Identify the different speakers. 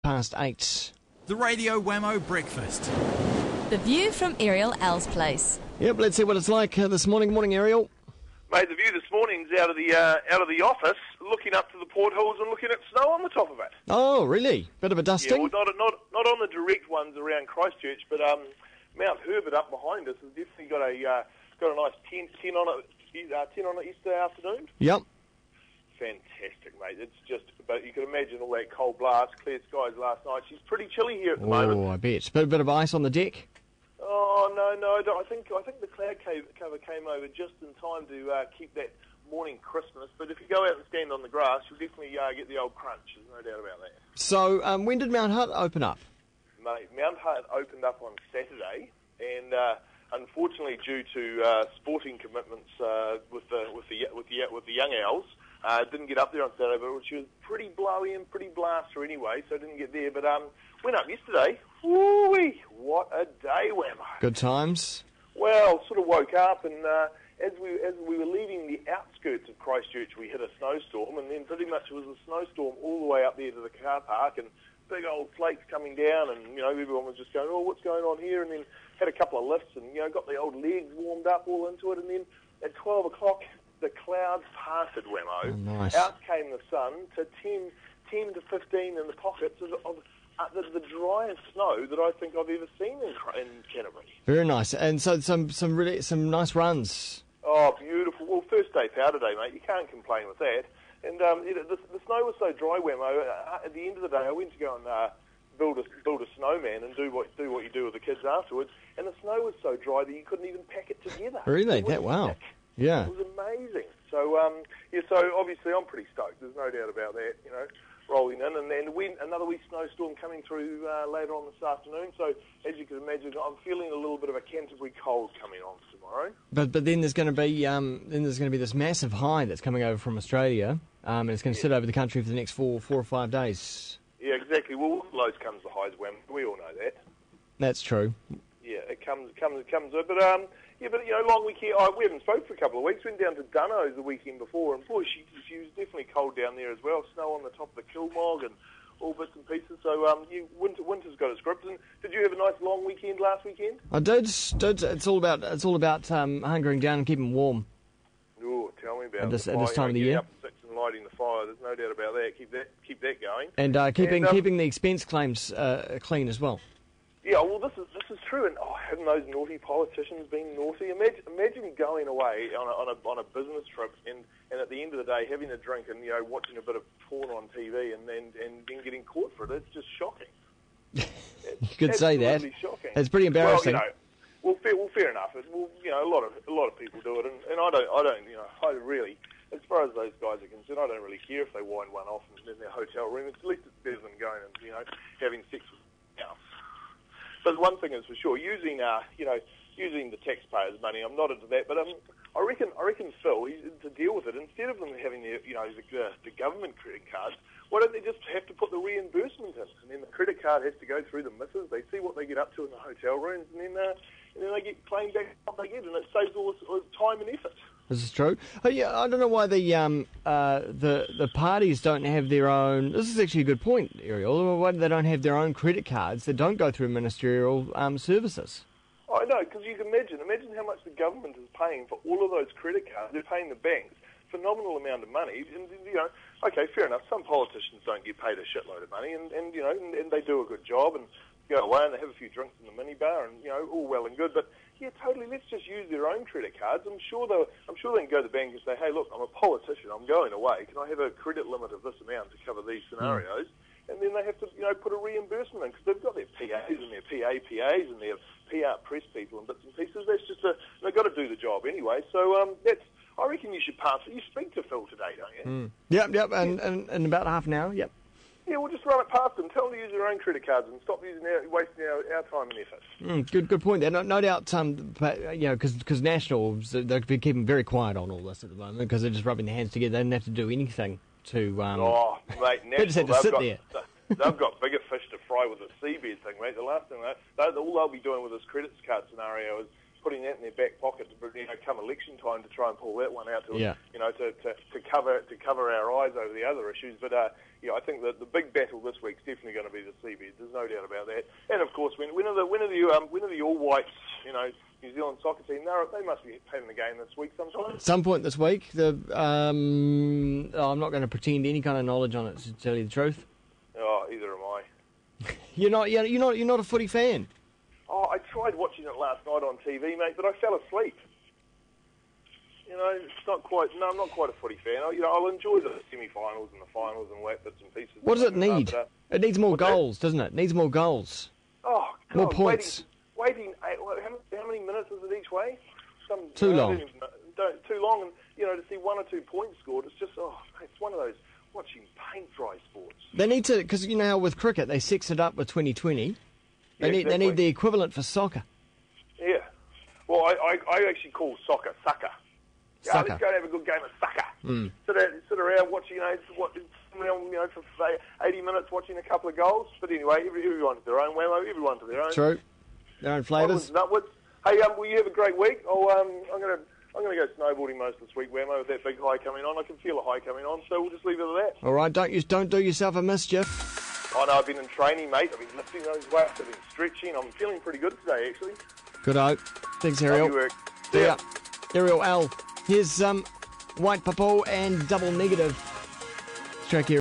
Speaker 1: 8:30.
Speaker 2: The Radio Wammo Breakfast.
Speaker 3: The view from Ariel L's place.
Speaker 1: Yep, let's see what it's like this morning. Morning, Ariel.
Speaker 4: Mate, the view this morning's out of the office, looking up to the portholes and looking at snow on the top of it.
Speaker 1: Oh, really? Bit of a dusting?
Speaker 4: Yeah, well, not on the direct ones around Christchurch, but Mount Herbert up behind us has definitely got a nice 10 on it. 10 on it yesterday afternoon.
Speaker 1: Yep.
Speaker 4: Fantastic, mate. It's just, but you can imagine all that cold blast, clear skies last night. She's pretty chilly here at the moment.
Speaker 1: Oh, I bet. Bit of ice on the deck?
Speaker 4: Oh, no, I think the cloud cover came over just in time to keep that morning crispness. But if you go out and stand on the grass, you'll definitely get the old crunch. There's no doubt about that.
Speaker 1: So, when did Mount Hutt open up?
Speaker 4: Mate, Mount Hutt opened up on Saturday, and unfortunately, due to sporting commitments with the young owls, didn't get up there on Saturday. But she was pretty blowy and pretty blaster anyway, so I didn't get there. But went up yesterday. Woo-wee, what a day, Wammo.
Speaker 1: Good times?
Speaker 4: Well, sort of woke up, and as we were leaving the outskirts of Christchurch, we hit a snowstorm, and then pretty much it was a snowstorm all the way up there to the car park, and big old flakes coming down, and everyone was just going, oh, what's going on here? And then had a couple of lifts, and got the old legs warmed up all into it, and then at 12 o'clock the clouds parted, Wammo.
Speaker 1: Oh, nice.
Speaker 4: Out came the sun to 10 to 15 in the pockets of the driest snow that I think I've ever seen in Canterbury.
Speaker 1: Very nice. And so some nice runs.
Speaker 4: Oh, beautiful. Well, first day powder day, mate. You can't complain with that. And the snow was so dry, Wammo. At the end of the day, I went to go and build a snowman and do what you do with the kids afterwards. And the snow was so dry that you couldn't even pack it together.
Speaker 1: Really? Wow.
Speaker 4: Thick.
Speaker 1: Yeah.
Speaker 4: It was amazing. So so obviously I'm pretty stoked. There's no doubt about that. Rolling in, and then another wee snowstorm coming through later on this afternoon. So as you can imagine, I'm feeling a little bit of a Canterbury cold coming on tomorrow.
Speaker 1: But then there's going to be this massive high that's coming over from Australia, and it's going to sit over the country for the next 4 or 5 days.
Speaker 4: Yeah, exactly. Well, with lows comes the highs, Wham. We all know that.
Speaker 1: That's true.
Speaker 4: Yeah, it comes. But long weekend. We haven't spoke for a couple of weeks. Went down to Dunno's the weekend before, and boy, she was definitely cold down there as well. Snow on the top of the Kilmog and all bits and pieces. So winter's got its grips. And did you have a nice long weekend last weekend?
Speaker 1: I did. It's all about hunkering down and keeping warm.
Speaker 4: Oh, tell me about
Speaker 1: at this time of the year.
Speaker 4: Up at 6 and lighting the fire. There's no doubt about that. Keep that going.
Speaker 1: And keeping the expense claims clean as well.
Speaker 4: Yeah, well, this is true, and having those naughty politicians being naughty. Imagine going away on a business trip, and at the end of the day having a drink and watching a bit of porn on TV, and then getting caught for it. It's just shocking.
Speaker 1: You could say that.
Speaker 4: Shocking.
Speaker 1: It's pretty embarrassing.
Speaker 4: Well, fair enough. A lot of people do it, and I really. As far as those guys are concerned, I don't really care if they wind one off in their hotel room. At least it's better than going and having sex with someone else. But one thing is for sure, using the taxpayers' money, I'm not into that. But I reckon Phil, to deal with it, instead of them having the government credit cards, why don't they just have to put the reimbursement in, and then the credit card has to go through the missus. They see what they get up to in the hotel rooms, and then they get claimed back what they get, and it saves all this time and effort.
Speaker 1: This is true. Oh, yeah, I don't know why the parties don't have their own. This is actually a good point, Ariel. Why they don't have their own credit cards that don't go through ministerial services?
Speaker 4: I know, because you can imagine how much the government is paying for all of those credit cards. They're paying the banks phenomenal amount of money, and okay, fair enough. Some politicians don't get paid a shitload of money, and they do a good job and go away and they have a few drinks in the minibar, and all well and good, but. Yeah, totally. Let's just use their own credit cards. I'm sure they can go to the bank and say, "Hey, look, I'm a politician. I'm going away. Can I have a credit limit of this amount to cover these scenarios?" And then they have to, put a reimbursement in because they've got their PAs and their PAs and their PR press people and bits and pieces. That's just they've got to do the job anyway. So I reckon you should pass it. You speak to Phil today, don't you?
Speaker 1: Yep. And in about half an hour. Yep.
Speaker 4: Yeah, we'll just run it past them. Tell them to use their own credit cards and stop wasting our time and effort.
Speaker 1: Good point there. No doubt, because Nationals, they're keeping very quiet on all this at the moment because they're just rubbing their hands together. They don't have to do anything to...
Speaker 4: mate,
Speaker 1: they just have to sit there.
Speaker 4: They've got bigger fish to fry with the seabed thing, mate. The last thing all they'll be doing with this credit card scenario is putting that in their back pocket to, come election time to try and pull that one out to,
Speaker 1: Yeah.
Speaker 4: to cover our eyes over the other issues. But I think that the big battle this week's definitely going to be the seabed. There's no doubt about that. And of course, when are the All Whites, New Zealand soccer team? They must be having a game this week sometime.
Speaker 1: Some point this week. I'm not going to pretend any kind of knowledge on it, to tell you the truth.
Speaker 4: Oh, either am I.
Speaker 1: You're not a footy fan.
Speaker 4: Oh, I tried watching it last night on TV, mate, but I fell asleep. It's not quite. No, I'm not quite a footy fan. I'll enjoy the semi-finals and the finals and all that bits and pieces.
Speaker 1: What does it need? It needs more goals, doesn't it? It needs more goals.
Speaker 4: Oh, God,
Speaker 1: more points.
Speaker 4: Waiting. How many minutes is it each way?
Speaker 1: Too long.
Speaker 4: Too long, and to see 1 or 2 points scored, it's just it's one of those watching paint dry sports.
Speaker 1: They need to, because how with cricket they sex it up with 2020. They need the equivalent for soccer.
Speaker 4: Yeah. Well, I actually call soccer sucker. Yeah, let's go and have a good game of sucker. Sit around watching, for 80 minutes watching a couple of goals. But anyway, everyone to their own. Wammo, everyone to their own.
Speaker 1: True. Their own flavours.
Speaker 4: Upwards. Hey, will you have a great week? I'm gonna go snowboarding most of this week, Wammo, with that big high coming on. I can feel a high coming on, so we'll just leave it at that.
Speaker 1: All right, don't do yourself a mischief.
Speaker 4: Oh, no, I've been in training, mate. I've been lifting those weights. I've been stretching. I'm feeling pretty good today, actually.
Speaker 1: Good-o. Thanks, Ariel.
Speaker 4: Lovely work.
Speaker 1: See ya. Ariel L. Here's White Purple and Double Negative. Track here.